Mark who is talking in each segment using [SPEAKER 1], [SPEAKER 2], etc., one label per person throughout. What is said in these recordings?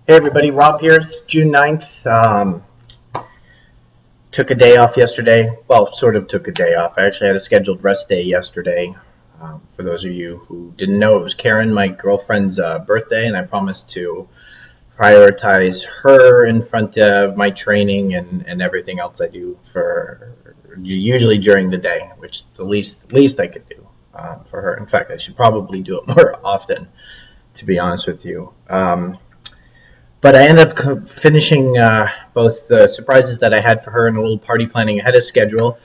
[SPEAKER 1] Hey everybody, Rob here. It's June 9th. Took a day off yesterday. Well, sort of took a day off. I actually had a scheduled rest day yesterday. For those of you who didn't know, it was Karen, my girlfriend's birthday, and I promised to prioritize her in front of my training and everything else I do for usually during the day, which is the least I could do for her. In fact, I should probably do it more often, to be honest with you. But I ended up finishing both the surprises that I had for her and a little party planning ahead of schedule,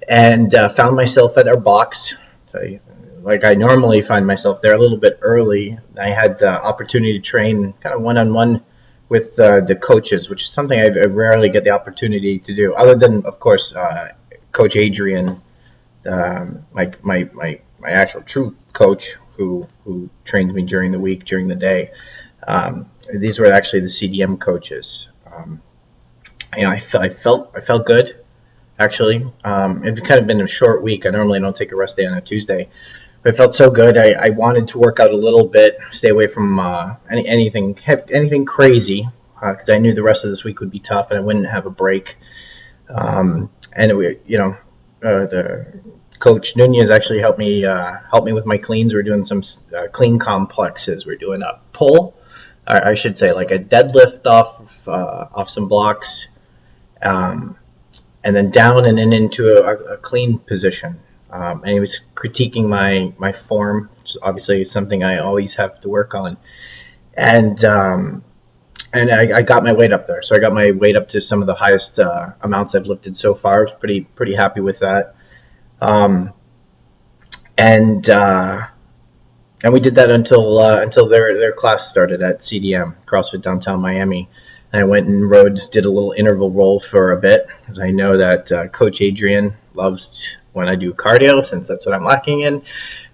[SPEAKER 1] and found myself at our box. So, like I normally find myself there a little bit early. I had the opportunity to train kind of one-on-one with the coaches, which is something I rarely get the opportunity to do, other than, of course, Coach Adrian, my actual true coach who trains me during the week, during the day. These were actually the CDM coaches. I felt good, actually. It's kind of been a short week. I normally don't take a rest day on a Tuesday, but I felt so good. I wanted to work out a little bit, stay away from anything crazy, because I knew the rest of this week would be tough and I wouldn't have a break. The Coach Nunez actually helped me with my cleans. We're doing some clean complexes. We're doing a pull. I should say, like a deadlift off some blocks, and then down and then into a clean position. And he was critiquing my form, which is obviously something I always have to work on. And I got my weight up there. So I got my weight up to some of the highest amounts I've lifted so far. I was pretty happy with that. And we did that until their class started at CDM, CrossFit Downtown Miami. And I went and did a little interval roll for a bit, because I know that Coach Adrian loves when I do cardio, since that's what I'm lacking in.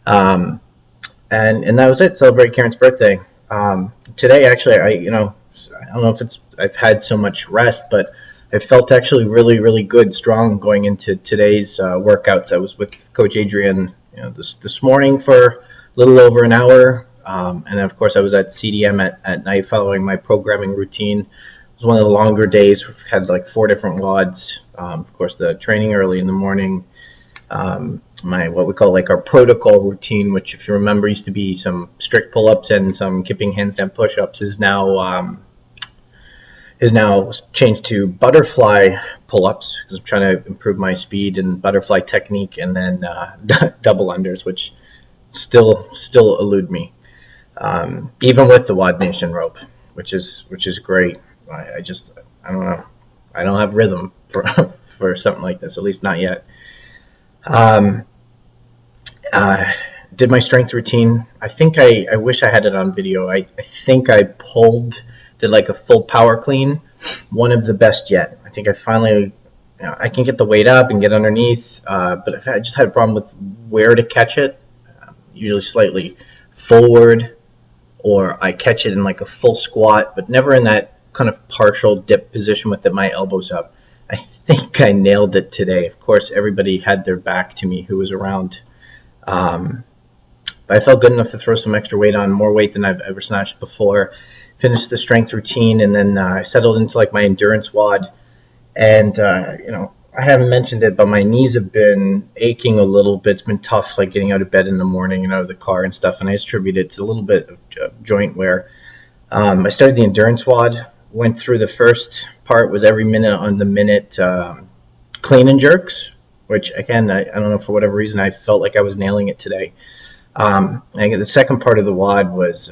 [SPEAKER 1] And that was it. Celebrate Karen's birthday. Today, actually, I don't know if I've had so much rest, but I felt actually really, really good, strong going into today's workouts. I was with Coach Adrian, this morning for a little over an hour, and then of course I was at CDM at night following my programming routine. It was one of the longer days. We've had like 4 different WODs. Of course, the training early in the morning, my what we call like our protocol routine, which if you remember used to be some strict pull-ups and some kipping handstand push-ups, is now changed to butterfly pull-ups, because I'm trying to improve my speed and butterfly technique, and then double unders, which still elude me, even with the WOD Nation rope, which is great. I don't know. I don't have rhythm for something like this, at least not yet. Did my strength routine. I think I wish I had it on video. I think I did like a full power clean, one of the best yet. I think I finally, I can get the weight up and get underneath, but I just had a problem with where to catch it. Usually slightly forward, or I catch it in like a full squat, but never in that kind of partial dip position with my elbows up. I think I nailed it today. Of course, everybody had their back to me who was around. But I felt good enough to throw some extra weight on, more weight than I've ever snatched before. Finished the strength routine, and then I settled into like my endurance WOD. And, I haven't mentioned it, but my knees have been aching a little bit. It's been tough, like getting out of bed in the morning and out of the car and stuff, and I attribute it to a little bit of joint wear. I started the endurance WOD, went through the first part, was every minute on the minute clean and jerks, which, again, I don't know, for whatever reason, I felt like I was nailing it today. And the second part of the WOD was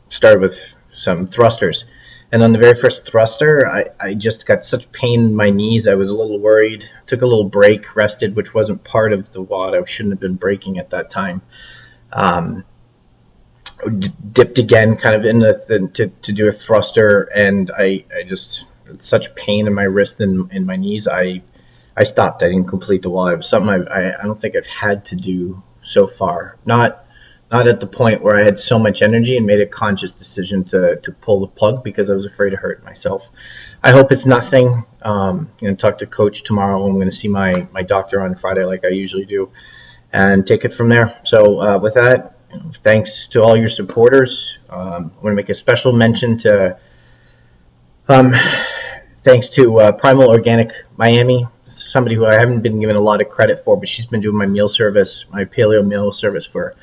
[SPEAKER 1] started with some thrusters. And on the very first thruster, I just got such pain in my knees. I was a little worried. Took a little break, rested, which wasn't part of the WOD. I shouldn't have been breaking at that time. Dipped again, kind of in to do a thruster, and I just had such pain in my wrist and in my knees. I stopped. I didn't complete the WOD. It was something I don't think I've had to do so far. Not at the point where I had so much energy and made a conscious decision to pull the plug because I was afraid to hurt myself. I hope it's nothing. I'm going to talk to Coach tomorrow. I'm going to see my doctor on Friday like I usually do and take it from there. So with that, thanks to all your supporters. I want to make a special mention to Um, Thanks to Primal Organic Miami, somebody who I haven't been given a lot of credit for, but she's been doing my meal service, my paleo meal service for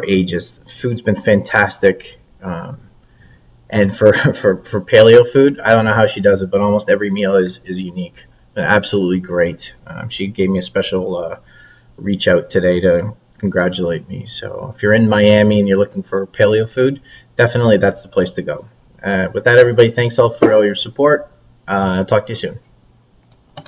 [SPEAKER 1] ages. Food's been fantastic. And for paleo food, I don't know how she does it, but almost every meal is unique. Absolutely great. She gave me a special reach out today to congratulate me. So if you're in Miami and you're looking for paleo food, definitely that's the place to go. With that, everybody, thanks all for all your support. Talk to you soon.